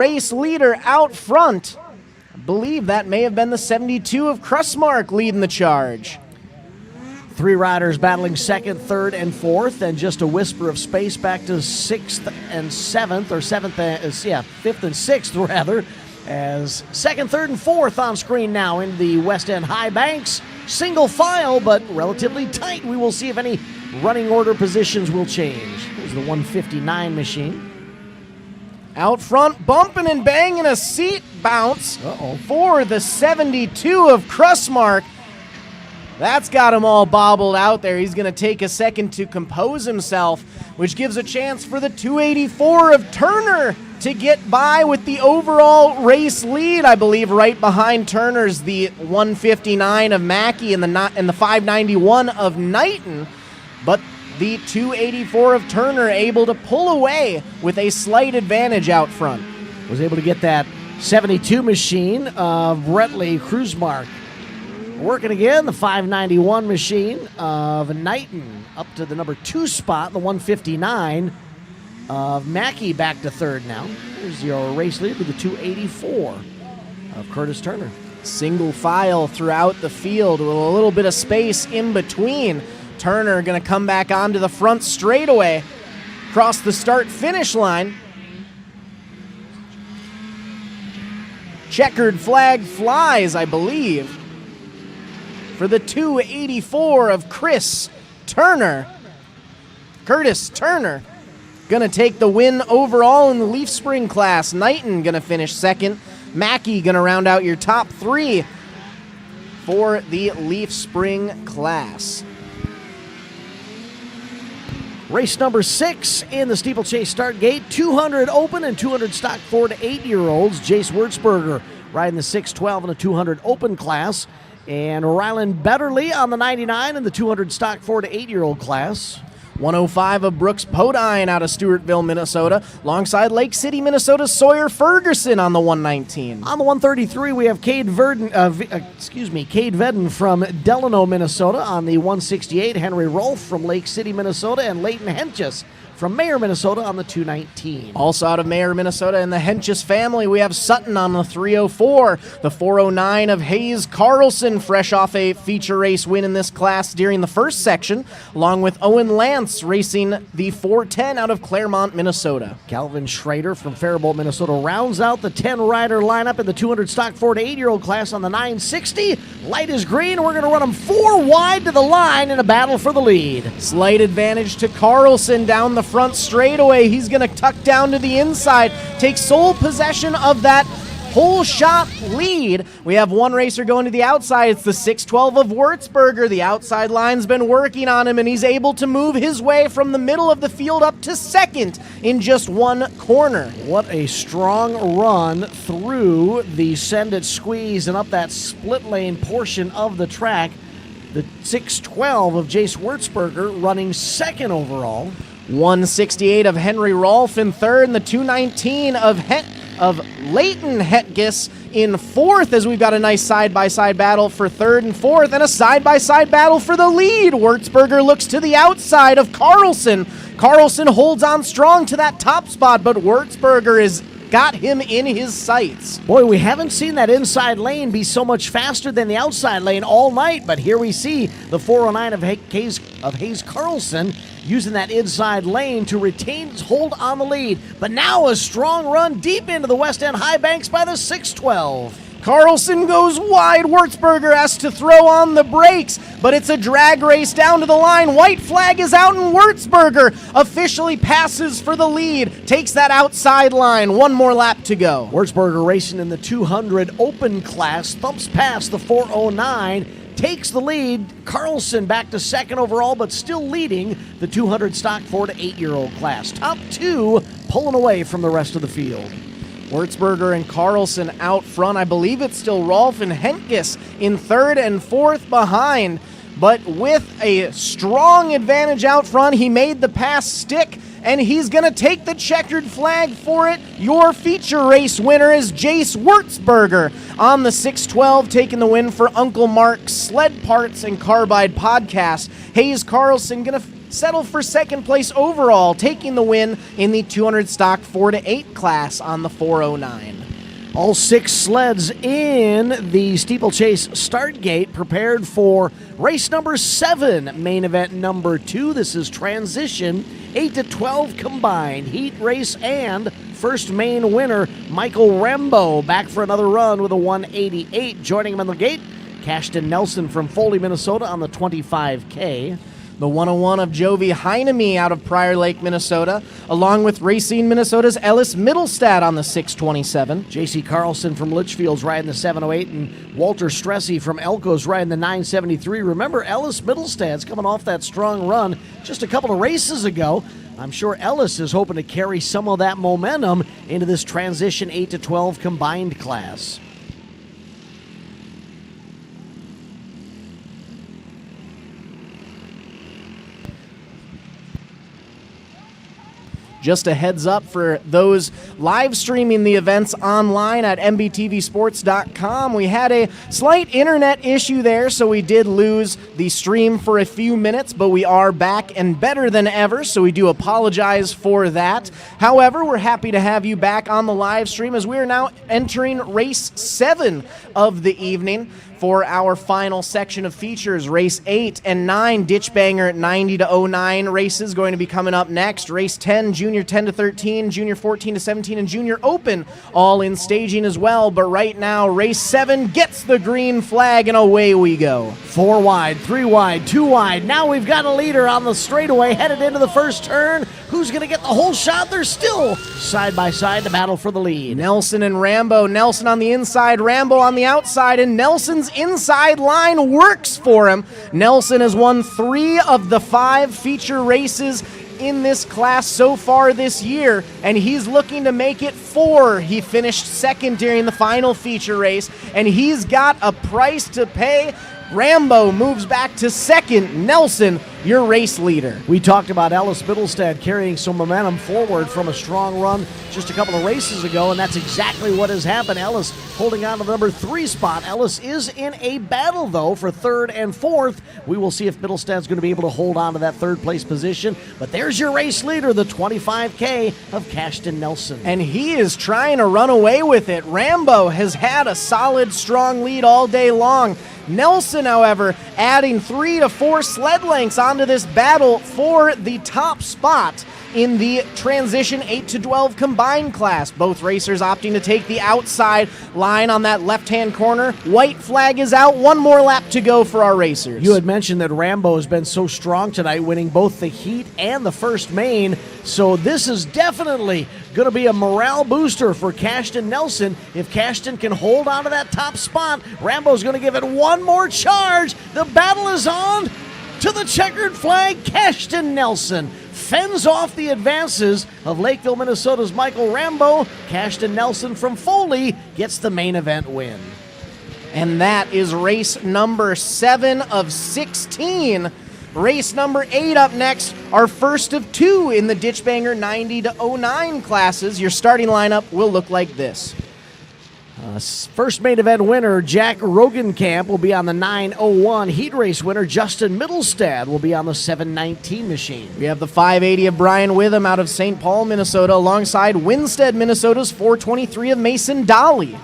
race leader out front. I believe that may have been the 72 of Crustmark leading the charge. Three riders battling second, third, and fourth, and just a whisper of space back to sixth and seventh, or fifth and sixth, rather, as second, third, and fourth on screen now in the West End High Banks. Single file, but relatively tight. We will see if any running order positions will change. Here's the 159 machine. Out front, bumping and banging a seat bounce for the 72 of Crustmark. That's got him all bobbled out there. He's going to take a second to compose himself, which gives a chance for the 284 of Turner to get by with the overall race lead. I believe right behind Turner's the 159 of Mackey and the 591 of Knighton. But the 284 of Turner able to pull away with a slight advantage out front. Was able to get that 72 machine of Bretley Kruzmark. Working again, the 591 machine of Knighton up to the number 2 spot, the 159 of Mackey back to third now. Here's your race lead with the 284 of Curtis Turner. Single file throughout the field with a little bit of space in between. Turner going to come back onto the front straightaway, across the start-finish line. Checkered flag flies, I believe, for the 284 of Curtis Turner. Going to take the win overall in the Leaf Spring class. Knighton going to finish second. Mackey going to round out your top three for the Leaf Spring class. Race number 6 in the Steeplechase start gate. 200 open and 200 stock 4 to 8-year-olds. Jace Wurzberger riding the 612 and the 200 open class. And Rylan Betterly on the 99 in the 200 stock 4 to 8-year-old class. 105 of Brooks Podine out of Stewartville, Minnesota, alongside Lake City, Minnesota's Sawyer Ferguson on the 119. On the 133, we have Cade Vedden from Delano, Minnesota. On the 168, Henry Rolfe from Lake City, Minnesota, and Leighton Hentges from Mayer, Minnesota on the 219. Also out of Mayer, Minnesota, in the Hentges family, we have Sutton on the 304. The 409 of Hayes Carlson, fresh off a feature race win in this class during the first section, along with Owen Lance racing the 410 out of Claremont, Minnesota. Calvin Schrader from Faribault, Minnesota rounds out the 10-rider lineup in the 200 stock 4 to 8-year-old class on the 960. Light is green. We're going to run them 4 wide to the line in a battle for the lead. Slight advantage to Carlson down the front straightaway. He's going to tuck down to the inside, take sole possession of that whole shot lead. We have one racer going to the outside. It's the 612 of Wurzberger. The outside line's been working on him, and he's able to move his way from the middle of the field up to second in just one corner. What a strong run through the send it squeeze and up that split lane portion of the track. The 612 of Jace Wurzberger running second overall. 168 of Henry Rolfe in third, and the 219 of Leighton Hentges in fourth, as we've got a nice side-by-side battle for third and fourth, and a side-by-side battle for the lead. Wurzberger looks to the outside of Carlson. Carlson holds on strong to that top spot, but Wurzberger is got him in his sights. Boy, we haven't seen that inside lane be so much faster than the outside lane all night, but here we see the 409 of Hayes Carlson using that inside lane to retain his hold on the lead. But now a strong run deep into the West End High Banks by the 612. Carlson goes wide. Wurzberger has to throw on the brakes, but it's a drag race down to the line. White flag is out, and Wurzberger officially passes for the lead. Takes that outside line. One more lap to go. Wurzberger racing in the 200 open class, thumps past the 409, takes the lead. Carlson back to second overall, but still leading the 200 stock 4 to 8-year-old class. Top two pulling away from the rest of the field. Wurzberger and Carlson out front. I believe it's still Rolfe and Hentges in third and fourth behind. But with a strong advantage out front, he made the pass stick, and he's going to take the checkered flag for it. Your feature race winner is Jace Wurzberger on the 612, taking the win for Uncle Mark's Sled Parts and Carbide Podcast. Hayes Carlson going to settle for second place overall, taking the win in the 200 stock 4-8 class on the 409. All 6 sleds in the Steeplechase start gate prepared for race number 7, main event number 2. This is transition 8-12 combined heat race and first main winner, Michael Rambo, back for another run with a 188. Joining him on the gate, Cashton Nelson from Foley, Minnesota on the 25K. The 101 of Jovi Heineme out of Prior Lake, Minnesota, along with Racine, Minnesota's Ellis Middlestad on the 627. J.C. Carlson from Litchfield's riding the 708, and Walter Stressy from Elko's riding the 973. Remember, Ellis Middlestad's coming off that strong run just a couple of races ago. I'm sure Ellis is hoping to carry some of that momentum into this transition 8-12 combined class. Just a heads up for those live streaming the events online at MBTVsports.com. We had a slight internet issue there, so we did lose the stream for a few minutes, but we are back and better than ever, so we do apologize for that. However, we're happy to have you back on the live stream as we are now entering race 7 of the evening. For our final section of features, race 8 and 9, ditch banger 90-09 races going to be coming up next. Race 10, junior 10-13, junior 14-17, and junior open all in staging as well. But right now, race 7 gets the green flag and away we go. 4 wide, 3 wide, 2 wide. Now we've got a leader on the straightaway headed into the first turn. Who's going to get the whole shot? They're still side by side to battle for the lead. Nelson and Rambo. Nelson on the inside, Rambo on the outside, and Nelson's inside line works for him. Nelson has won 3 of the 5 feature races in this class so far this year, and he's looking to make it 4. He finished second during the final feature race, and he's got a price to pay. Rambo moves back to second. Nelson, your race leader. We talked about Ellis Middlestad carrying some momentum forward from a strong run just a couple of races ago, and that's exactly what has happened. Ellis holding on to the number 3 spot. Ellis is in a battle, though, for 3rd and 4th. We will see if Middlestad's going to be able to hold on to that 3rd place position. But there's your race leader, the 25K of Cashton Nelson. And he is trying to run away with it. Rambo has had a solid, strong lead all day long. Nelson, however, adding 3 to 4 sled lengths onto this battle for the top spot in the transition 8-12 combined class. Both racers opting to take the outside line on that left-hand corner. White flag is out. 1 more lap to go for our racers. You had mentioned that Rambo has been so strong tonight, winning both the heat and the first main, so this is definitely going to be a morale booster for Cashton Nelson. If Cashton can hold on to that top spot, Rambo's going to give it 1 more charge. The battle is on to the checkered flag. Cashton Nelson fends off the advances of Lakeville, Minnesota's Michael Rambo. Cashton Nelson from Foley gets the main event win. And that is race number 7 of 16. Race number 8 up next, our first of 2 in the ditch banger 90-09 classes. Your starting lineup will look like this. First main event winner, Jack Rogenkamp, will be on the 901. Heat race winner, Justin Middlestad, will be on the 719 machine. We have the 580 of Brian Witham out of St. Paul, Minnesota, alongside Winstead, Minnesota's 423 of Mason Dolly.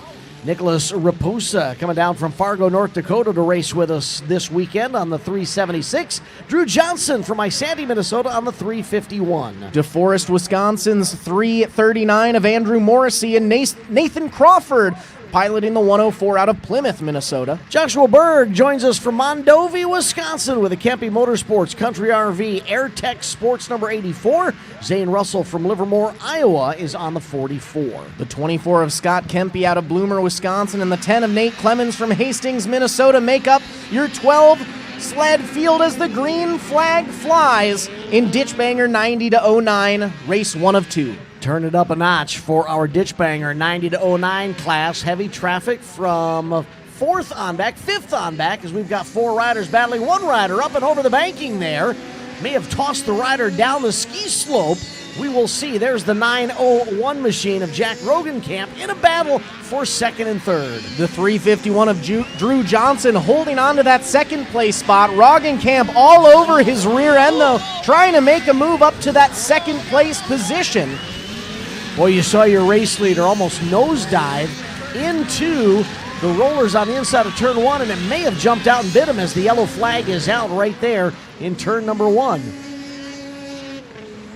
Nicholas Raposa coming down from Fargo, North Dakota to race with us this weekend on the 376. Drew Johnson from Isanti, Minnesota on the 351. DeForest, Wisconsin's 339 of Andrew Morrissey and Nathan Crawford piloting the 104 out of Plymouth, Minnesota. Joshua Berg joins us from Mondovi, Wisconsin with a Kempe Motorsports Country RV AirTech Sports number 84. Zane Russell from Livermore, Iowa is on the 44. The 24 of Scott Kempe out of Bloomer, Wisconsin, and the 10 of Nate Clemens from Hastings, Minnesota make up your 12 sled field as the green flag flies in Ditch Banger 90-09, race 1 of 2. Turn it up a notch for our Ditch Banger 90-09 class. Heavy traffic from 4th on back, 5th on back, as we've got 4 riders battling. 1 rider up and over the banking there. May have tossed the rider down the ski slope we will see. There's the 901 machine of Jack Rogenkamp in a battle for second and third. The 351 of Drew Johnson holding on to that second place spot. Rogenkamp all over his rear end, though, trying to make a move up to that second place position. Boy, you saw your race leader almost nosedive into the rollers on the inside of turn one, and it may have jumped out and bit him as the yellow flag is out right there in turn number one.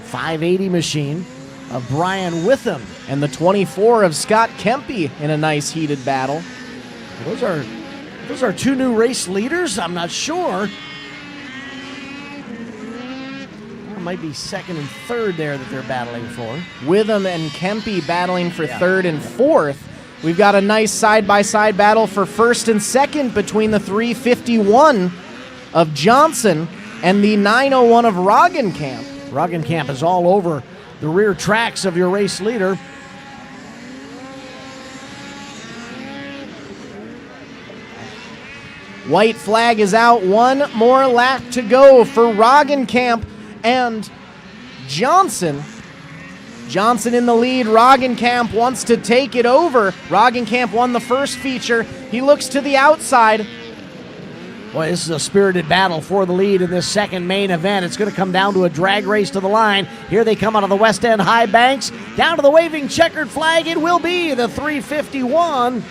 580 machine of Brian Witham. And the 24 of Scott Kempe in a nice heated battle. Those are two new race leaders? I'm not sure. It might be second and third there that they're battling for. Witham and Kempe battling for third and fourth. We've got a nice side-by-side battle for first and second between the 351 of Johnson and the 901 of Rogenkamp. Rogenkamp is all over the rear tracks of your race leader. White flag is out. One more lap to go for Rogenkamp and Johnson. Johnson in the lead. Rogenkamp wants to take it over. Rogenkamp won the first feature. He looks to the outside. Boy, this is a spirited battle for the lead in this second main event. It's going to come down to a drag race to the line. Here they come out of the west end high banks. Down to the waving checkered flag. It will be the 351,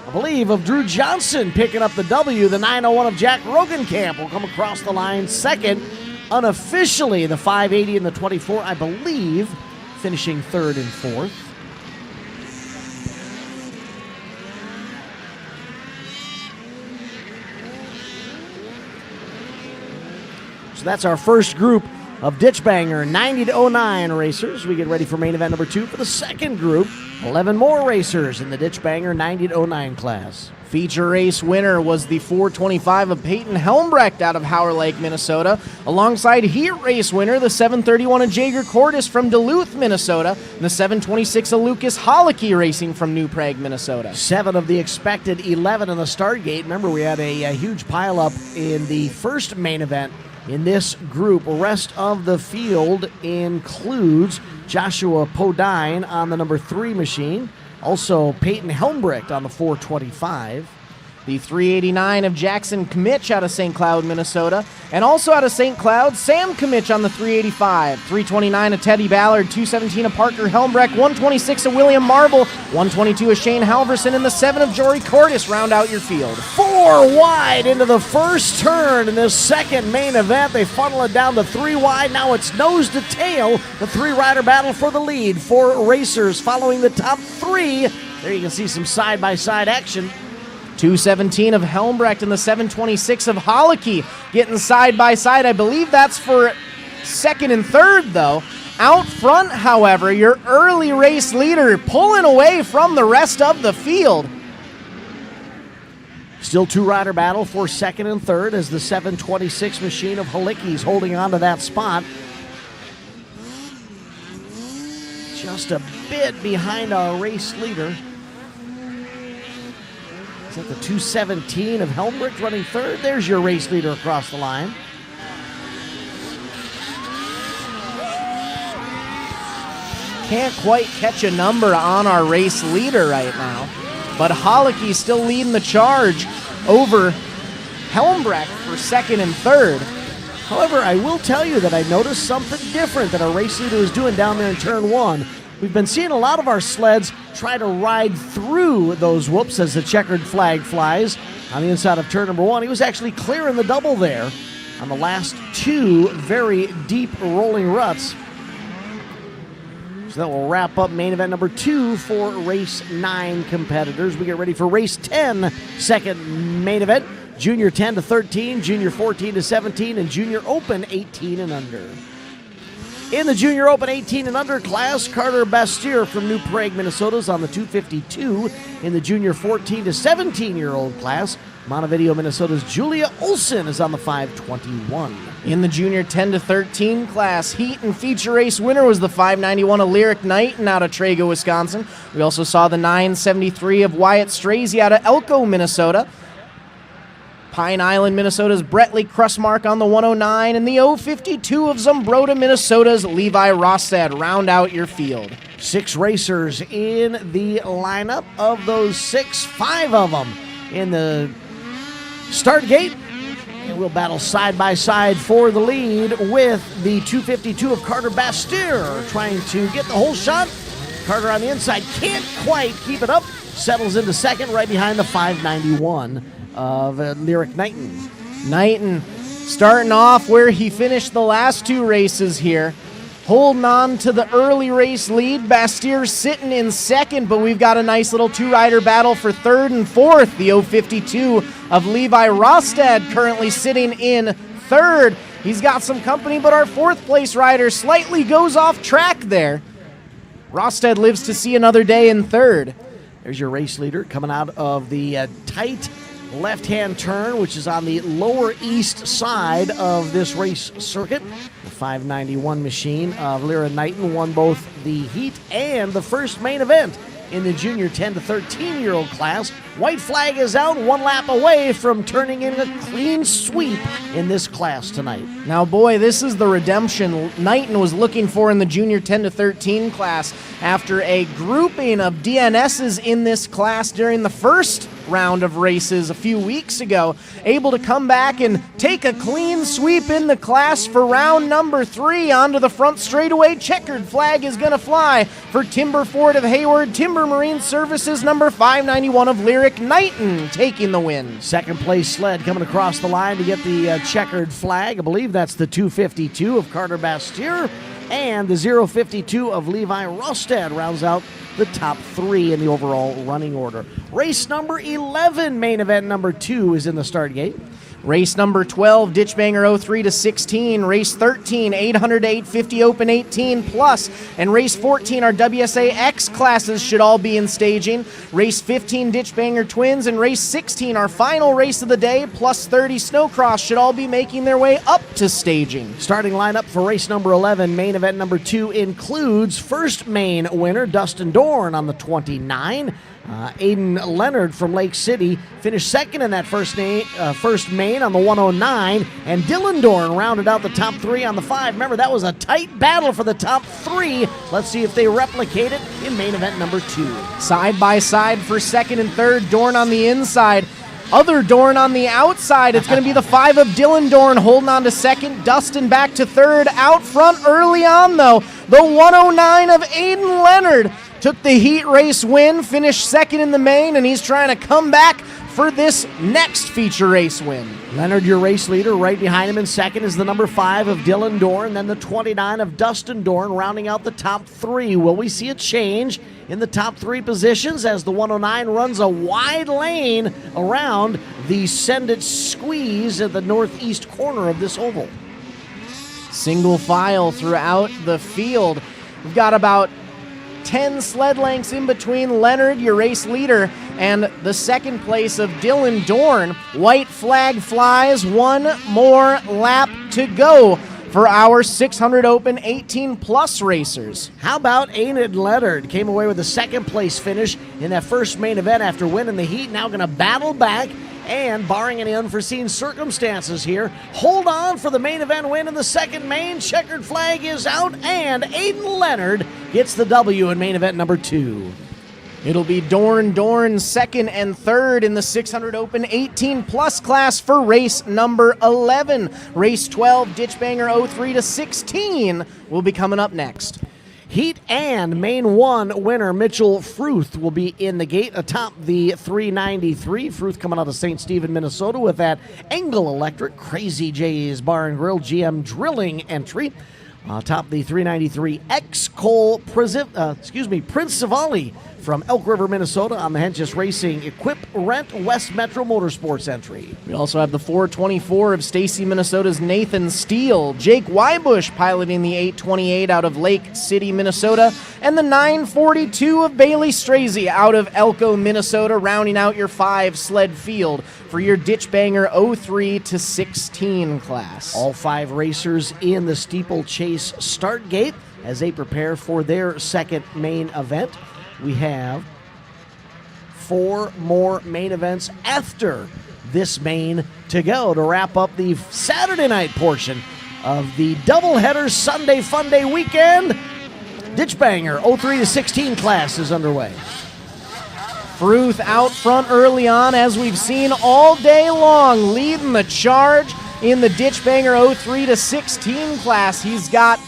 I believe, of Drew Johnson picking up the W. The 901 of Jack Rogenkamp will come across the line second. Unofficially, the 580 and the 24, I believe, finishing third and fourth. So that's our first group of Ditchbanger 90-09 racers. We get ready for main event number 2 for the second group. 11 more racers in the Ditchbanger 90-09 class. Feature race winner was the 425 of Peyton Helmbrecht out of Howard Lake, Minnesota, alongside heat race winner, the 731 of Jaeger Cordes from Duluth, Minnesota, and the 726 of Lucas Holicky racing from New Prague, Minnesota. 7 of the expected 11 in the start gate. Remember, we had a huge pileup in the first main event in this group. The rest of the field includes Joshua Podine on the number 3 machine. Also, Peyton Helmbrecht on the 425. The 389 of Jackson Kmitch out of St. Cloud, Minnesota. And also out of St. Cloud, Sam Kmitch on the 385. 329 of Teddy Ballard, 217 of Parker Helmbrecht, 126 of William Marble, 122 of Shane Halverson, and the 7 of Jory Cordes round out your field. 4 wide into the first turn in this second main event. They funnel it down to 3 wide. Now it's nose to tail. The 3-rider battle for the lead. 4 racers following the top 3. There you can see some side-by-side action. 217 of Helmbrecht and the 726 of Holicky getting side by side. I believe that's for second and third, though. Out front, however, your early race leader pulling away from the rest of the field. Still 2-rider battle for second and third as the 726 machine of Halicki's holding on to that spot. Just a bit behind our race leader. Is that the 217 of Helmbrecht running third? There's your race leader across the line. Can't quite catch a number on our race leader right now, but Holicky's still leading the charge over Helmbrecht for second and third. However, I will tell you that I noticed something different that our race leader was doing down there in turn 1. We've been seeing a lot of our sleds try to ride through those whoops as the checkered flag flies on the inside of turn number 1. He was actually clearing the double there on the last 2 very deep rolling ruts. So that will wrap up main event number 2 for race 9 competitors. We get ready for race 10, second main event. Junior 10 to 13, Junior 14 to 17, and Junior Open 18 and under. In the Junior Open 18 and under class, Carter Bastier from New Prague, Minnesota is on the 252. In the Junior 14 to 17-year-old class, Montevideo, Minnesota's Julia Olson is on the 521. In the Junior 10 to 13 class, heat and feature race winner was the 591 of Lyric Knighton out of Trago, Wisconsin. We also saw the 973 of Wyatt Strazy out of Elko, Minnesota. Pine Island, Minnesota's Brettley Crustmark on the 109, and the 052 of Zumbrota, Minnesota's Levi Rostad round out your field. 6 racers in the lineup. Of those 6, 5 of them in the start gate. And we'll battle side by side for the lead with the 252 of Carter Bastyr trying to get the whole shot. Carter on the inside can't quite keep it up. Settles into second right behind the 591 of Lyric Knighton. Knighton starting off where he finished the last 2 races here. Holding on to the early race lead. Bastyr sitting in second, but we've got a nice little 2-rider battle for third and fourth. The 052 of Levi Rostad currently sitting in third. He's got some company, but our 4th place rider slightly goes off track there. Rostad lives to see another day in third. There's your race leader coming out of the tight left-hand turn, which is on the lower east side of this race circuit. The 591 machine of Lyra Knighton won both the heat and the first main event in the junior 10 to 13-year-old class. White flag is out, 1 lap away from turning in a clean sweep in this class tonight. Now, boy, this is the redemption Knighton was looking for in the junior 10 to 13 class after a grouping of DNSs in this class during the first round of races a few weeks ago, able to come back and take a clean sweep in the class for round number 3 onto the front straightaway. Checkered flag is going to fly for Timber Ford of Hayward. Timber Marine Services number 591 of Lyric Knighton taking the win. Second place sled coming across the line to get the checkered flag. I believe that's the 252 of Carter Bastyr, and the 052 of Levi Rostad rounds out the top 3 in the overall running order. Race number 11, main event number 2, is in the start gate. Race number 12, Ditchbanger 03 to 16. Race 13, 800 to 850 Open 18 plus. And race 14, our WSA X classes should all be in staging. Race 15, Ditchbanger Twins. And race 16, our final race of the day, plus 30 Snowcross, should all be making their way up to staging. Starting lineup for race number 11, main event number 2, includes first main winner, Dustin Dorn on the 29. Aiden Leonard from Lake City finished second in that first main on the 109, and Dylan Dorn rounded out the top 3 on the 5. Remember, that was a tight battle for the top 3. Let's see if they replicate it in main event number 2. Side by side for second and third, Dorn on the inside. Other Dorn on the outside. It's going to be the 5 of Dylan Dorn holding on to second. Dustin back to third. Out front early on, though, the 109 of Aiden Leonard took the heat race win, finished second in the main, and he's trying to come back for this next feature race win. Leonard, your race leader. Right behind him in second is the number 5 of Dylan Dorn, then the 29 of Dustin Dorn, rounding out the top 3. Will we see a change in the top 3 positions as the 109 runs a wide lane around the Send It Squeeze at the northeast corner of this oval? Single file throughout the field. We've got about 10 sled lengths in between Leonard, your race leader, and the second place of Dylan Dorn. White flag flies, 1 more lap to go for our 600 Open 18 plus racers. How about Aiden Leonard? Came away with a second place finish in that first main event after winning the heat. Now going to battle back and, barring any unforeseen circumstances here, hold on for the main event win in the second main. Checkered flag is out, and Aiden Leonard gets the W in main event number 2. It'll be Dorn second and third in the 600 Open 18 plus class for race number 11. Race 12, Ditchbanger 03 to 16 will be coming up next. Heat and main 1 winner Mitchell Fruth will be in the gate atop the 393. Fruth coming out of St. Stephen, Minnesota with that Engel Electric Crazy J's Bar and Grill GM drilling entry. Atop the 393 Cole Prince Savali from Elk River, Minnesota on the Henches Racing Equip Rent West Metro Motorsports entry. We also have the 424 of Stacy, Minnesota's Nathan Steele, Jake Wybush piloting the 828 out of Lake City, Minnesota, and the 942 of Bailey Strazy out of Elko, Minnesota, rounding out your 5 sled field for your Ditchbanger 03 to 16 class. All 5 racers in the Steeplechase start gate as they prepare for their second main event. We have 4 more main events after this main to go to wrap up the Saturday night portion of the doubleheader Sunday Funday weekend. Ditch Banger 03-16 class is underway. Fruth out front early on, as we've seen all day long, leading the charge in the Ditch Banger 03-16 class. He's got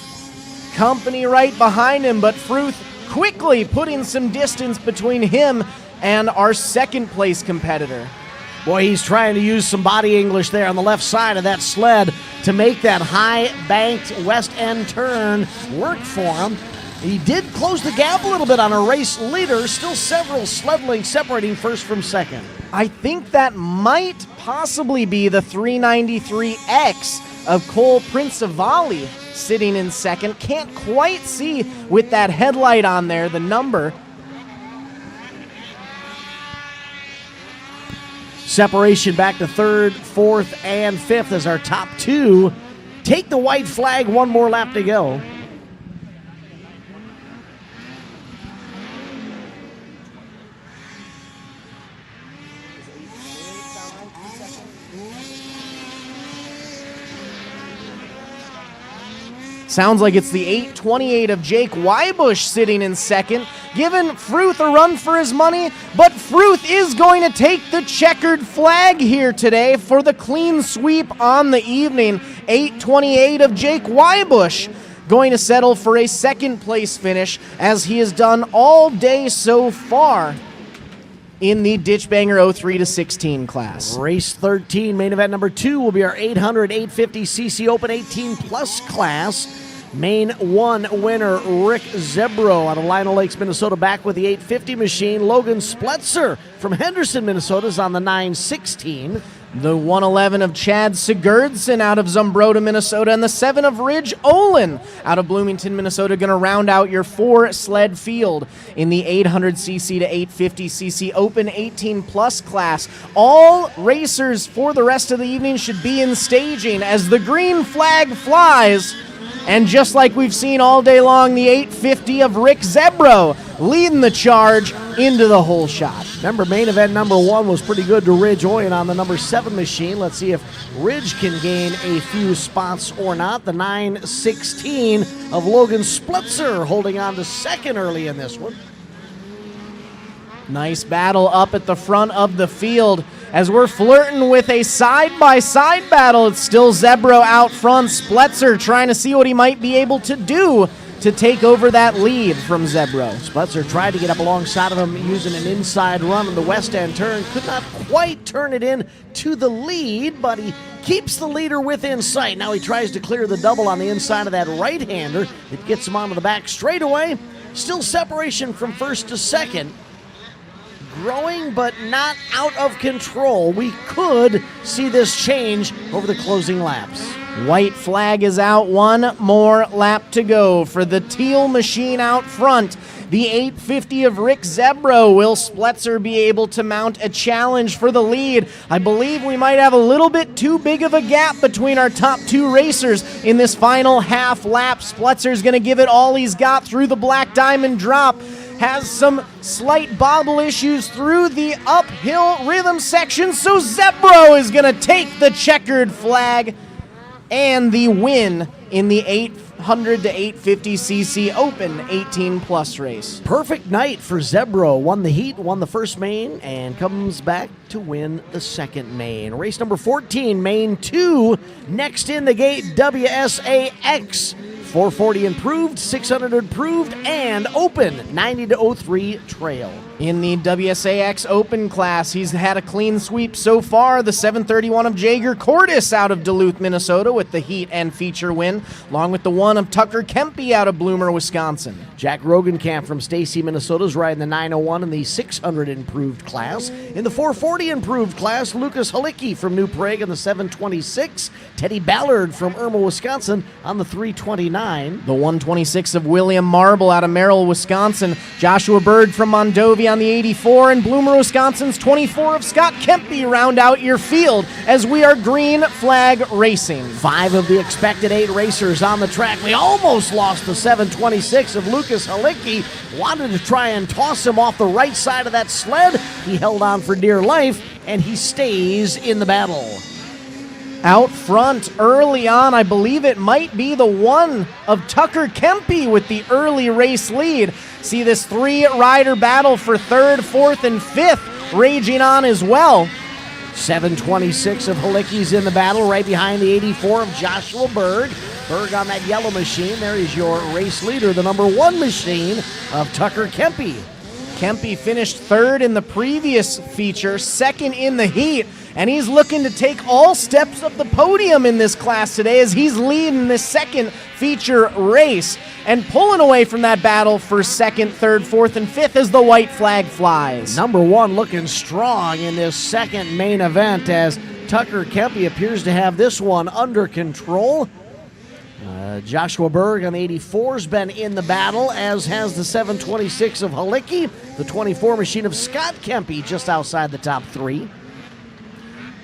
company right behind him, but Fruth quickly putting some distance between him and our second place competitor. Boy, he's trying to use some body English there on the left side of that sled to make that high banked west end turn work for him. He did close the gap a little bit on a race leader, still several sled lengths separating first from second. I think that might possibly be the 393X of Cole Principali sitting in second. Can't quite see with that headlight on there, the number. Separation back to third, fourth, and fifth as our top two take the white flag. One more lap to go. Sounds like it's the 828 of Jake Wybush sitting in second, giving Fruth a run for his money, but Fruth is going to take the checkered flag here today for the clean sweep on the evening. 828 of Jake Wybush going to settle for a second place finish, as he has done all day so far in the Ditch Banger 03-16 class. Race 13, main event number 2 will be our 800 850cc Open 18 Plus class. Main 1 winner, Rick Zebro out of Lino Lakes, Minnesota, back with the 850 machine. Logan Spletzer from Henderson, Minnesota, is on the 916. The 111 of Chad Sigurdsson out of Zumbrota, Minnesota, and the 7 of Ridge Olin out of Bloomington, Minnesota, going to round out your 4-sled field in the 800cc to 850cc Open 18 Plus class. All racers for the rest of the evening should be in staging as the green flag flies. And just like we've seen all day long, the 850 of Rick Zebro leading the charge into the hole shot. Remember, main event number 1 was pretty good to Ridge Oyen on the number 7 machine. Let's see if Ridge can gain a few spots or not. The 916 of Logan Splitzer holding on to second early in this one. Nice battle up at the front of the field. As we're flirting with a side-by-side battle, it's still Zebro out front. Spletzer trying to see what he might be able to do to take over that lead from Zebro. Spletzer tried to get up alongside of him using an inside run in the west end turn. Could not quite turn it in to the lead, but he keeps the leader within sight. Now he tries to clear the double on the inside of that right-hander. It gets him onto the back straightaway. Still separation from first to second. Growing, but not out of control. We could see this change over the closing laps. White flag is out. One more lap to go for the teal machine out front. The 850 of Rick Zebro. Will Spletzer be able to mount a challenge for the lead? I believe we might have a little bit too big of a gap between our top two racers in this final half lap. Spletzer's going to give it all he's got through the Black Diamond drop. Has some slight bobble issues through the uphill rhythm section, so Zebro is going to take the checkered flag and the win in the 800 to 850cc Open 18 Plus race. Perfect night for Zebro. Won the heat, won the first main, and comes back to win the second main. Race number 14, main 2. Next in the gate, WSAX. 440 improved, 600 improved, and Open 90 to 03 trail. In the WSAX Open class, he's had a clean sweep so far. The 731 of Jager Cordes out of Duluth, Minnesota, with the heat and feature win, along with the 1 of Tucker Kempe out of Bloomer, Wisconsin. Jack Rogenkamp from Stacy, Minnesota, is riding the 901 in the 600 improved class. In the 440 improved class, Lucas Halicki from New Prague in the 726. Teddy Ballard from Irma, Wisconsin on the 329. The 126 of William Marble out of Merrill, Wisconsin. Joshua Bird from Mondovi on the 84, and Bloomer, Wisconsin's 24 of Scott Kempe round out your field as we are green flag racing. 5 of the expected 8 racers on the track. We almost lost the 726 of Lucas Halicki. Wanted to try and toss him off the right side of that sled. He held on for dear life and he stays in the battle. Out front early on, I believe it might be the one of Tucker Kempe with the early race lead. See this 3-rider battle for 3rd, 4th, and 5th raging on as well. 726 of Halicki's in the battle, right behind the 84 of Joshua Berg. Berg on that yellow machine. There is your race leader, the number 1 machine of Tucker Kempe. Kempe finished 3rd in the previous feature, 2nd in the heat, and he's looking to take all steps of the podium in this class today as he's leading this 2nd feature race and pulling away from that battle for 2nd, 3rd, 4th, and 5th as the white flag flies. Number 1 looking strong in this 2nd main event as Tucker Kempe appears to have this one under control. Joshua Berg on the 84's been in the battle, as has the 726 of Halicki. The 24 machine of Scott Kempe just outside the top 3.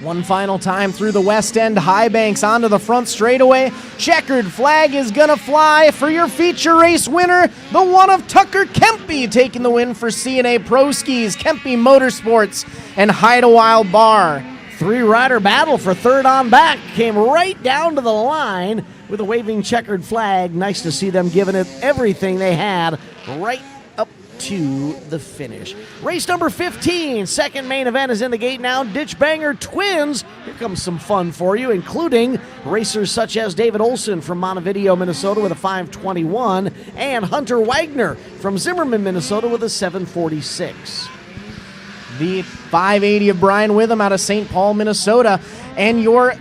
One final time through the west end high banks onto the front straightaway. Checkered flag is gonna fly for your feature race winner, the one of Tucker Kempe, taking the win for C&A Pro Skis, Kempe Motorsports, and Hide a Wild Bar. 3-rider battle for 3rd on back came right down to the line with a waving checkered flag. Nice to see them giving it everything they had right up to the finish. Race number 15, 2nd main event is in the gate now. Ditch Banger Twins. Here comes some fun for you, including racers such as David Olson from Montevideo, Minnesota with a 521, and Hunter Wagner from Zimmerman, Minnesota with a 746. The 580 of Brian Witham out of St. Paul, Minnesota, and your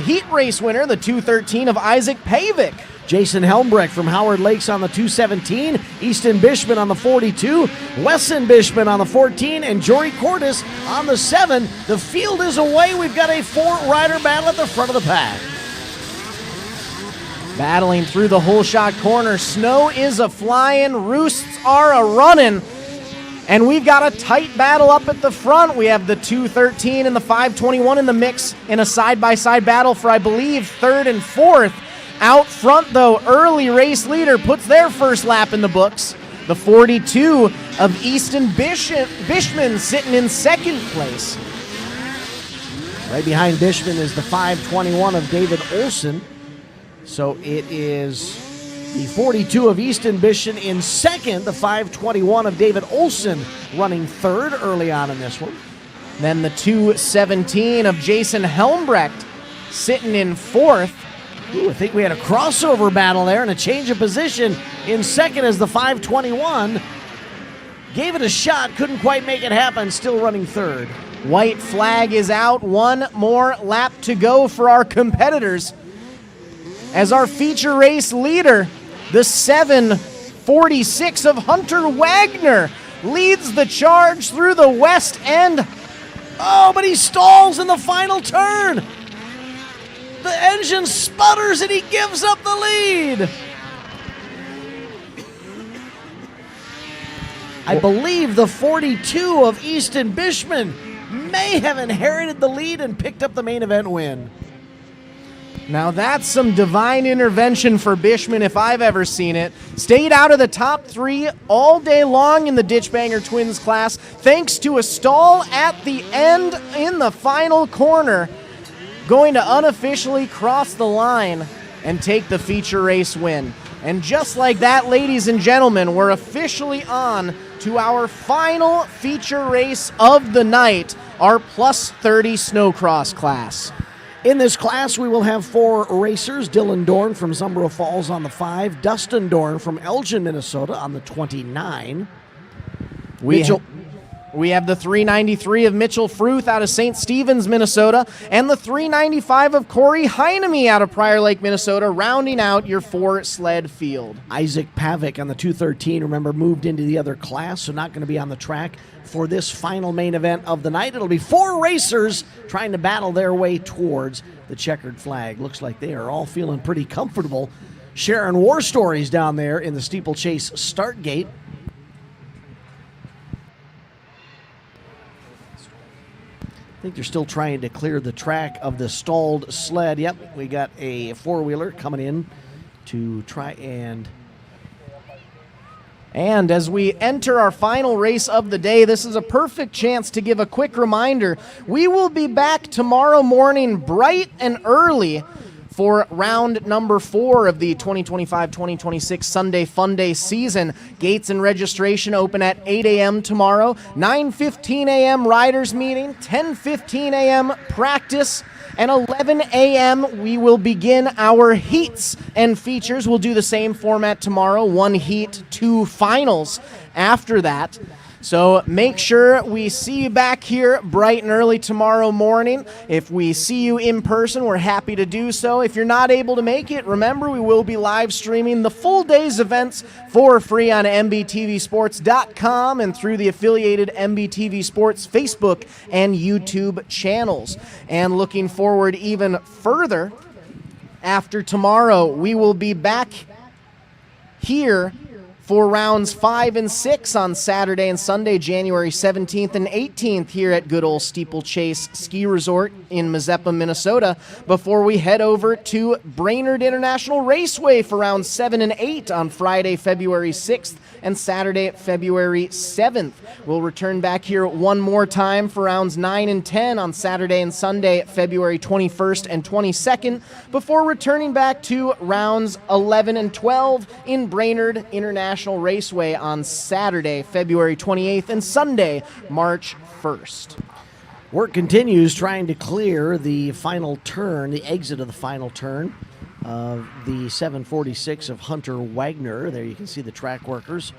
heat race winner, the 213 of Isaac Pavic. Jason Helmbrecht from Howard Lakes on the 217, Easton Bishman on the 42, Wesson Bishman on the 14, and Jory Cordes on the 7. The field is away. We've got a 4-rider battle at the front of the pack. Battling through the hole shot corner, snow is a flying, roosts are a running, and we've got a tight battle up at the front. We have the 213 and the 521 in the mix in a side-by-side battle for, I believe, 3rd and 4th. Out front, though, early race leader puts their first lap in the books. The 42 of Easton Bishman sitting in 2nd place. Right behind Bishman is the 521 of David Olson. So it is the 42 of Easton Bishman in 2nd, the 521 of David Olson running 3rd early on in this one. Then the 217 of Jason Helmbrecht sitting in 4th. Ooh, I think we had a crossover battle there and a change of position in 2nd as the 521. Gave it a shot, couldn't quite make it happen, still running 3rd. White flag is out, one more lap to go for our competitors. As our feature race leader, the 746 of Hunter Wagner leads the charge through the west end. Oh, but he stalls in the final turn. The engine sputters and he gives up the lead. I believe the 42 of Easton Bishman may have inherited the lead and picked up the main event win. Now that's some divine intervention for Bishman if I've ever seen it. Stayed out of the top 3 all day long in the Ditch Banger Twins class thanks to a stall at the end in the final corner. Going to unofficially cross the line and take the feature race win. And just like that, ladies and gentlemen, we're officially on to our final feature race of the night, our plus 30 snowcross class. In this class, we will have 4 racers. Dylan Dorn from Zumbro Falls on the 5, Dustin Dorn from Elgin, Minnesota on the 29. We have the 393 of Mitchell Fruth out of St. Stephen's, Minnesota, and the 395 of Corey Heinemey out of Prior Lake, Minnesota, rounding out your 4-sled field. Isaac Pavic on the 213, remember, moved into the other class, so not going to be on the track for this final main event of the night. It'll be 4 racers trying to battle their way towards the checkered flag. Looks like they are all feeling pretty comfortable sharing war stories down there in the Steeplechase start gate. I think they're still trying to clear the track of the stalled sled. Yep, we got a 4-wheeler coming in to try and And as we enter our final race of the day, this is a perfect chance to give a quick reminder. We will be back tomorrow morning bright and early for round number 4 of the 2025-2026 Sunday Funday season. Gates and registration open at 8 a.m. tomorrow, 9:15 a.m. riders meeting, 10:15 a.m. practice, and 11 a.m. we will begin our heats and features. We'll do the same format tomorrow, 1 heat, 2 finals after that. So make sure we see you back here bright and early tomorrow morning. If we see you in person, we're happy to do so. If you're not able to make it, remember we will be live streaming the full day's events for free on MBTVsports.com and through the affiliated MBTV Sports Facebook and YouTube channels. And looking forward even further, after tomorrow, we will be back here for rounds 5 and 6 on Saturday and Sunday, January 17th and 18th here at good old Steeplechase Ski Resort in Mazeppa, Minnesota, before we head over to Brainerd International Raceway for rounds 7 and 8 on Friday, February 6th and Saturday, February 7th. We'll return back here one more time for rounds 9 and 10 on Saturday and Sunday, February 21st and 22nd, before returning back to rounds 11 and 12 in Brainerd International Raceway on Saturday, February 28th, and Sunday, March 1st. Work continues trying to clear the final turn, the exit of the final turn of the 746 of Hunter Wagner. There you can see the track workers.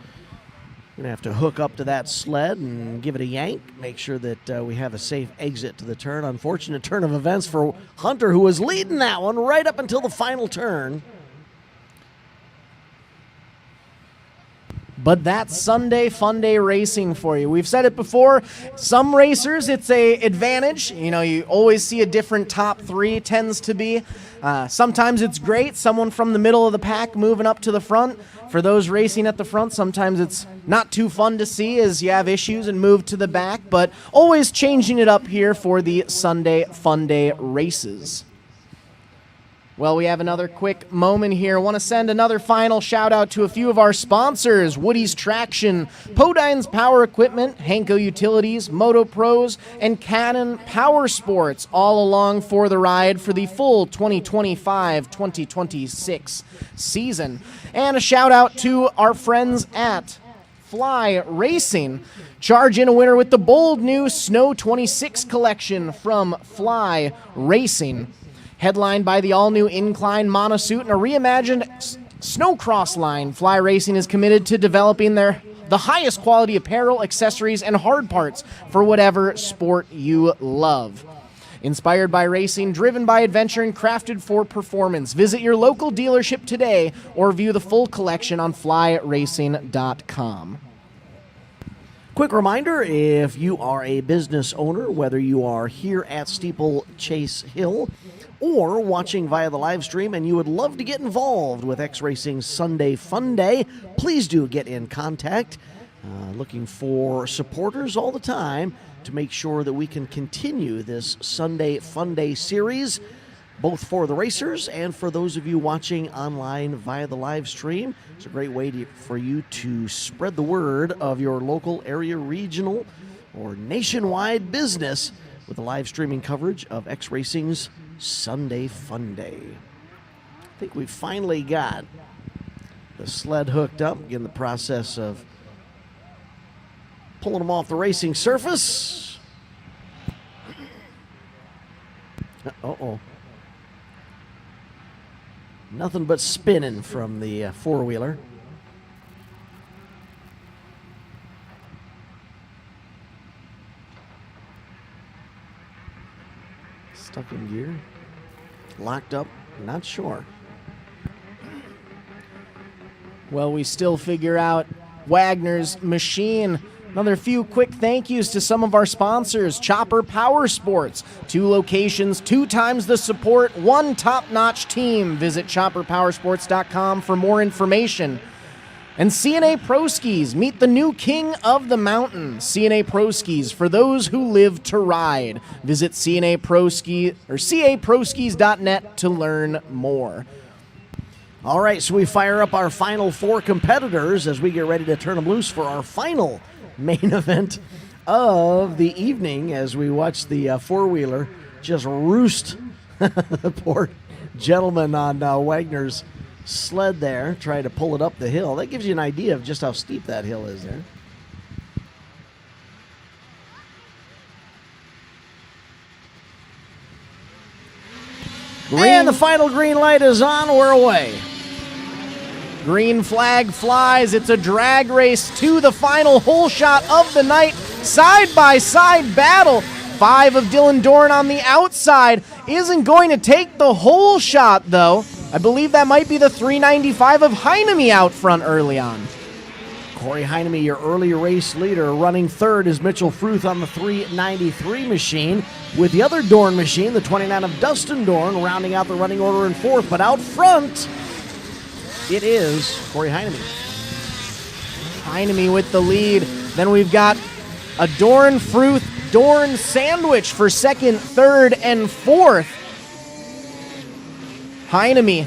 We're going to have to hook up to that sled and give it a yank, make sure that we have a safe exit to the turn. Unfortunate turn of events for Hunter, who was leading that one right up until the final turn. But that's Sunday Funday racing for you. We've said it before, some racers, it's a advantage. You know, you always see a different top 3 tends to be. Sometimes it's great, someone from the middle of the pack moving up to the front. For those racing at the front, sometimes it's not too fun to see as you have issues and move to the back, but always changing it up here for the Sunday Funday races. Well, we have another quick moment here. I want to send another final shout out to a few of our sponsors: Woody's Traction, Podine's Power Equipment, Henko Utilities, Moto Pros, and Cannon Power Sports, all along for the ride for the full 2025-2026 season. And a shout out to our friends at Fly Racing. Charge in a winner with the bold new Snow 26 collection from Fly Racing. Headlined by the all-new Incline monosuit and a reimagined snowcross line, Fly Racing is committed to developing the highest quality apparel, accessories, and hard parts for whatever sport you love. Inspired by racing, driven by adventure, and crafted for performance. Visit your local dealership today or view the full collection on flyracing.com. Quick reminder, if you are a business owner, whether you are here at Steeplechase Hill or watching via the live stream and you would love to get involved with X Racing's Sunday Funday, please do get in contact. Looking for supporters all the time to make sure that we can continue this Sunday Funday series, both for the racers and for those of you watching online via the live stream. It's a great way for you to spread the word of your local, area, regional, or nationwide business with the live streaming coverage of X Racing's Sunday Funday. I think we finally got the sled hooked up, in the process of pulling them off the racing surface. Uh-oh. Nothing but spinning from the four-wheeler. Stuck in gear. Locked up. Not sure. Well, we still figure out Wagner's machine. Another few quick thank yous to some of our sponsors. Chopper Power Sports. 2 locations, 2 times the support, 1 top-notch team. Visit chopperpowersports.com for more information. And CNA Pro Skis. Meet the new king of the mountain. CNA Pro Skis, for those who live to ride. Visit CNA Pro Ski or caproskis.net to learn more. All right, so we fire up our final 4 competitors as we get ready to turn them loose for our final main event of the evening as we watch the four-wheeler just roost the poor gentleman on Wagner's sled there, trying to pull it up the hill. That gives you an idea of just how steep that hill is there. And the final green light is on. We're away. Green flag flies. It's a drag race to the final hole shot of the night. Side-by-side battle. 5 of Dylan Dorn on the outside. Isn't going to take the hole shot, though. I believe that might be the 395 of Heineme out front early on. Corey Heineme, your early race leader. Running third is Mitchell Fruth on the 393 machine, with the other Dorn machine, the 29 of Dustin Dorn, rounding out the running order in fourth. But out front, it is Corey Heineme. Heineme with the lead. Then we've got a Dorn Fruth Dorn sandwich for second, third, and fourth. Heineme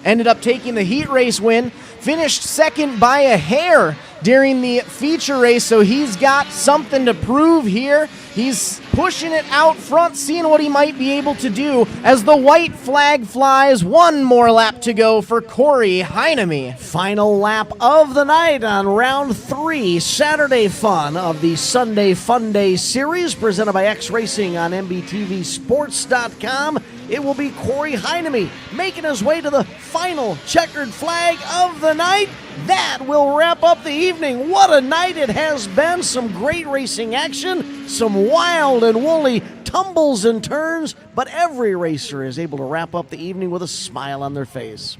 ended up taking the heat race win, finished second by a hair during the feature race, so he's got something to prove here. He's pushing it out front, seeing what he might be able to do as the white flag flies. One more lap to go for Corey Heineme. Final lap of the night on round 3, Saturday fun of the Sunday Funday series, presented by X Racing on MBTV Sports.com. It will be Corey Heineme making his way to the final checkered flag of the night. That will wrap up the evening. What a night it has been. Some great racing action, some wild and woolly tumbles and turns, but every racer is able to wrap up the evening with a smile on their face.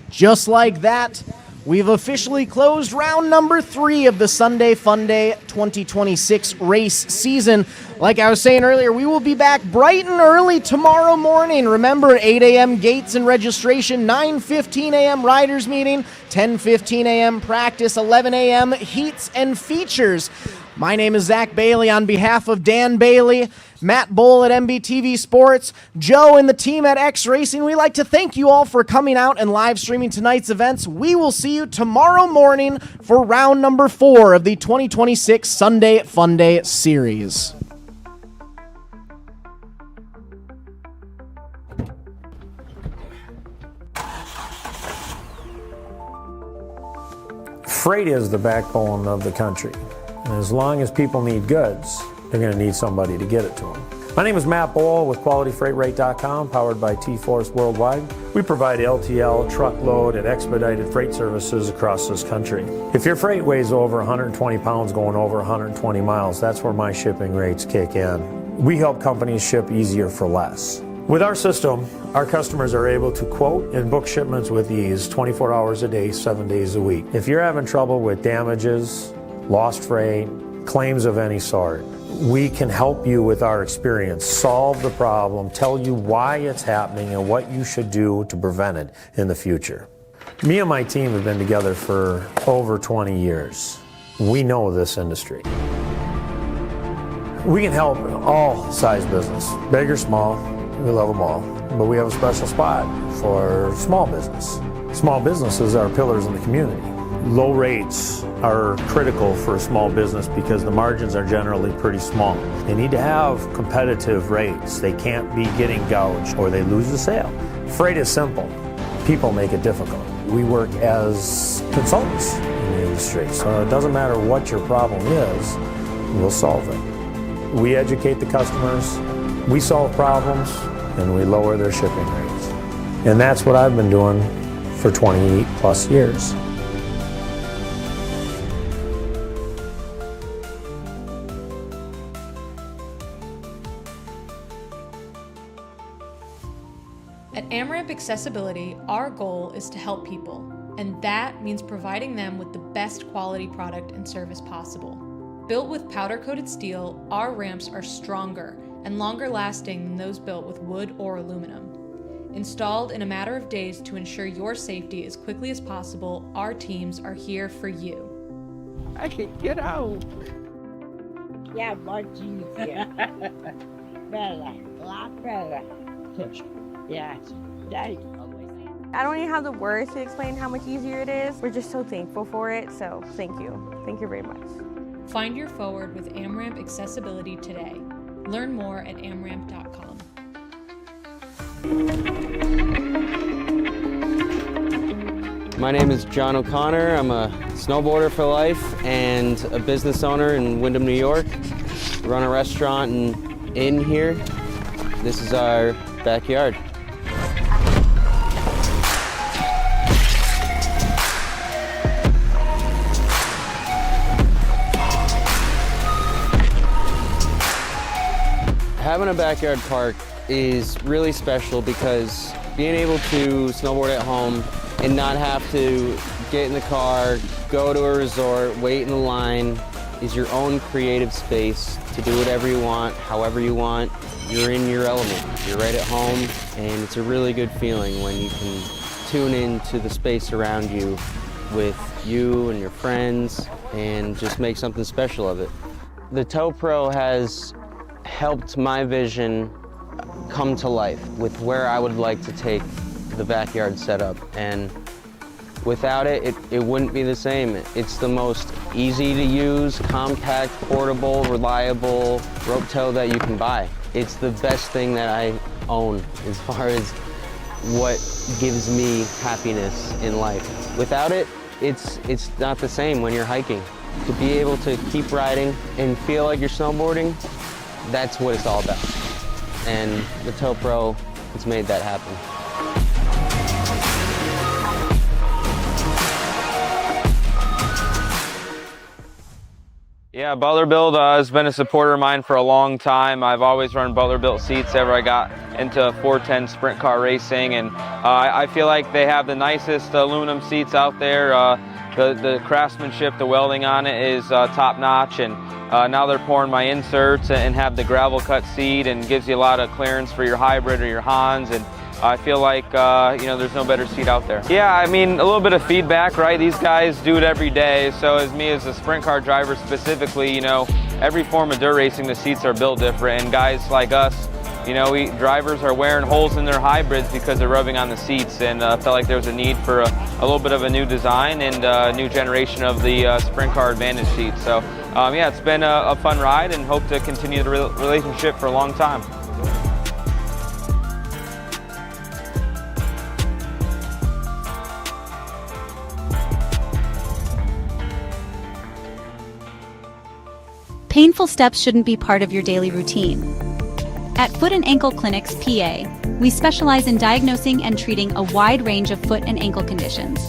Just like that, we've officially closed round number 3 of the Sunday Funday 2026 race season. Like I was saying earlier, we will be back bright and early tomorrow morning. Remember, 8 a.m. gates and registration, 9:15 a.m. riders meeting, 10:15 a.m. practice, 11 a.m. heats and features. My name is Zach Bailey on behalf of Dan Bailey, Matt Bowl at MBTV Sports, Joe and the team at X Racing. We'd like to thank you all for coming out and live streaming tonight's events. We will see you tomorrow morning for round number 4 of the 2026 Sunday Funday series. Freight is the backbone of the country. And as long as people need goods, they're going to need somebody to get it to them. My name is Matt Bowl with QualityFreightRate.com, powered by T-Force Worldwide. We provide LTL, truckload, and expedited freight services across this country. If your freight weighs over 120 pounds going over 120 miles, that's where my shipping rates kick in. We help companies ship easier for less. With our system, our customers are able to quote and book shipments with ease 24 hours a day, 7 days a week. If you're having trouble with damages, lost freight, claims of any sort, we can help you with our experience, solve the problem, tell you why it's happening and what you should do to prevent it in the future. Me and my team have been together for over 20 years. We know this industry. We can help all size business, big or small. We love them all, but we have a special spot for small business. Small businesses are pillars in the community. Low rates are critical for a small business because the margins are generally pretty small. They need to have competitive rates. They can't be getting gouged or they lose the sale. Freight is simple. People make it difficult. We work as consultants in the industry, so it doesn't matter what your problem is, we'll solve it. We educate the customers, we solve problems, and we lower their shipping rates. And that's what I've been doing for 28 plus years. At AmRamp Accessibility, our goal is to help people, and that means providing them with the best quality product and service possible. Built with powder-coated steel, our ramps are stronger and longer lasting than those built with wood or aluminum. Installed in a matter of days to ensure your safety as quickly as possible, our teams are here for you. I can get out. Yeah, much easier. Better, a lot better. Yes, thank you. I don't even have the words to explain how much easier it is. We're just so thankful for it, so thank you. Thank you very much. Find your forward with AmRamp Accessibility today. Learn more at amramp.com. My name is John O'Connor. I'm a snowboarder for life and a business owner in Windham, New York. We run a restaurant and inn here. This is our backyard. Having a backyard park is really special because being able to snowboard at home and not have to get in the car, go to a resort, wait in the line, is your own creative space to do whatever you want, however you want. You're in your element. You're right at home, and it's a really good feeling when you can tune into the space around you with you and your friends and just make something special of it. The Toe Pro has helped my vision come to life with where I would like to take the backyard setup, and without it, it wouldn't be the same. It's the most easy to use, compact, portable, reliable rope tow that you can buy. It's the best thing that I own as far as what gives me happiness in life. Without it, it's not the same when you're hiking. To be able to keep riding and feel like you're snowboarding, that's what it's all about. And the Toe Pro has made that happen. Yeah, Butler-Built has been a supporter of mine for a long time. I've always run Butler-Built seats ever I got into 410 sprint car racing, and I feel like they have the nicest aluminum seats out there. The craftsmanship, the welding on it is top notch, and now they're pouring my inserts and have the gravel cut seat and gives you a lot of clearance for your hybrid or your Hans, and I feel like there's no better seat out there. Yeah, I mean, a little bit of feedback, right? These guys do it every day, so as me as a sprint car driver specifically, every form of dirt racing, the seats are built different, and guys like us, drivers are wearing holes in their hybrids because they're rubbing on the seats, and I felt like there was a need for a little bit of a new design and a new generation of the sprint car advantage seat. So yeah, it's been a fun ride, and hope to continue the relationship for a long time. Painful steps shouldn't be part of your daily routine. At Foot and Ankle Clinics, PA, we specialize in diagnosing and treating a wide range of foot and ankle conditions,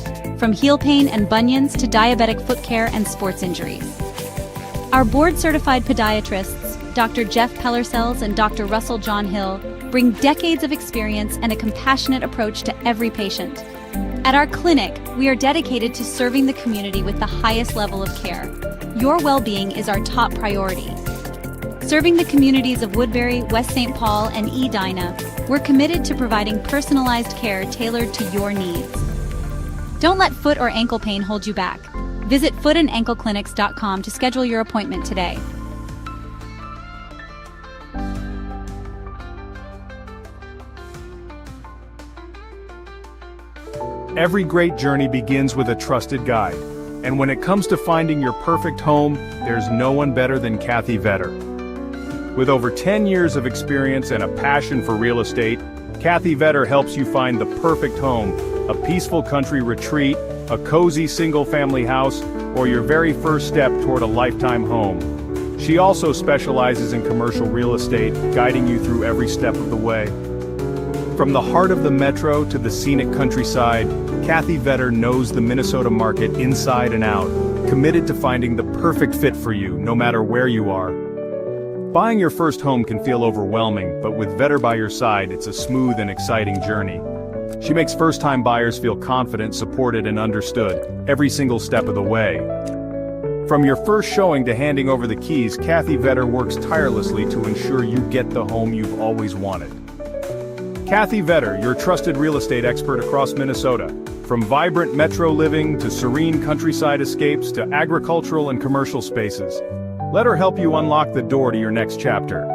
from heel pain and bunions to diabetic foot care and sports injuries. Our board-certified podiatrists, Dr. Jeff Pellersells and Dr. Russell John Hill, bring decades of experience and a compassionate approach to every patient. At our clinic, we are dedicated to serving the community with the highest level of care. Your well-being is our top priority. Serving the communities of Woodbury, West St. Paul, and Edina, we're committed to providing personalized care tailored to your needs. Don't let foot or ankle pain hold you back. Visit footandankleclinics.com to schedule your appointment today. Every great journey begins with a trusted guide. And when it comes to finding your perfect home, there's no one better than Kathy Vetter. With over 10 years of experience and a passion for real estate, Kathy Vetter helps you find the perfect home, a peaceful country retreat, a cozy single-family house, or your very first step toward a lifetime home. She also specializes in commercial real estate, guiding you through every step of the way. From the heart of the metro to the scenic countryside, Kathy Vetter knows the Minnesota market inside and out, committed to finding the perfect fit for you, no matter where you are. Buying your first home can feel overwhelming, but with Vetter by your side, it's a smooth and exciting journey. She makes first-time buyers feel confident, supported, and understood, every single step of the way. From your first showing to handing over the keys, Kathy Vetter works tirelessly to ensure you get the home you've always wanted. Kathy Vetter, your trusted real estate expert across Minnesota. From vibrant metro living to serene countryside escapes to agricultural and commercial spaces. Let her help you unlock the door to your next chapter.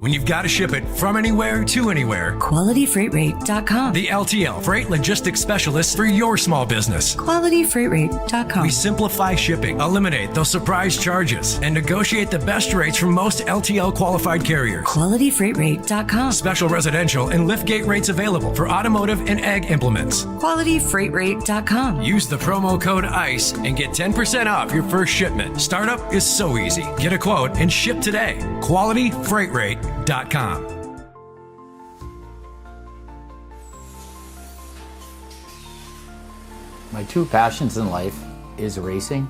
When you've got to ship it from anywhere to anywhere, QualityFreightRate.com. the LTL Freight Logistics Specialist for your small business. QualityFreightRate.com. We simplify shipping, eliminate those surprise charges, and negotiate the best rates from most LTL qualified carriers. QualityFreightRate.com. Special residential and liftgate rates available for automotive and ag implements. QualityFreightRate.com. Use the promo code ICE and get 10% off your first shipment. Startup is so easy. Get a quote and ship today. QualityFreightRate.com. My two passions in life is racing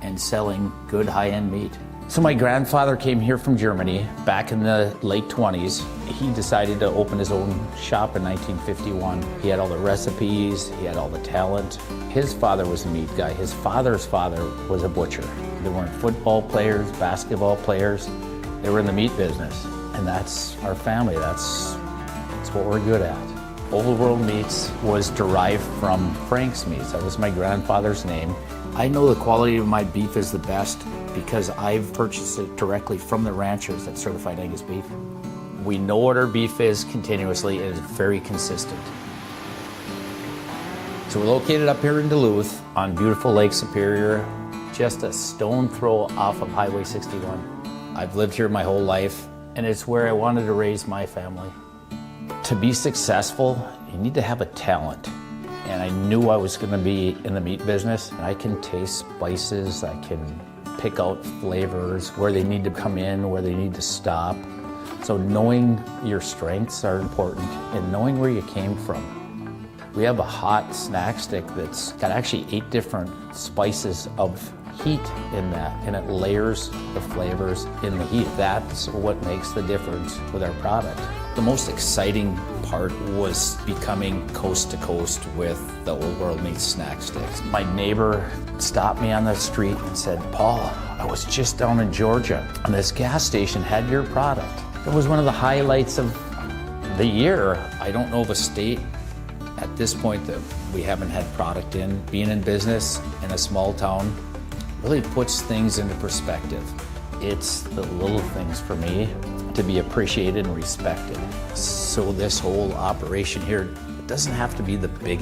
and selling good high-end meat. So my grandfather came here from Germany back in the late 20s. He decided to open his own shop in 1951. He had all the recipes, he had all the talent. His father was a meat guy. His father's father was a butcher. They weren't football players, basketball players. They were in the meat business. And that's our family, that's what we're good at. Old World Meats was derived from Frank's Meats. That was my grandfather's name. I know the quality of my beef is the best because I've purchased it directly from the ranchers that certified Angus beef. We know what our beef is continuously and it's very consistent. So we're located up here in Duluth on beautiful Lake Superior, just a stone throw off of Highway 61. I've lived here my whole life and it's where I wanted to raise my family. To be successful, you need to have a talent. And I knew I was going to be in the meat business. I can taste spices, I can pick out flavors, where they need to come in, where they need to stop. So knowing your strengths are important and knowing where you came from. We have a hot snack stick that's got actually 8 different spices of heat in that, and it layers the flavors in the heat. That's what makes the difference with our product. The most exciting part was becoming coast to coast with the Old World Meats snack sticks. My neighbor stopped me on the street and said, "Paul, I was just down in Georgia and this gas station had your product." It was one of the highlights of the year. I don't know of a state at this point that we haven't had product in. Being in business in a small town really puts things into perspective. It's the little things for me to be appreciated and respected. So this whole operation here, it doesn't have to be the biggest.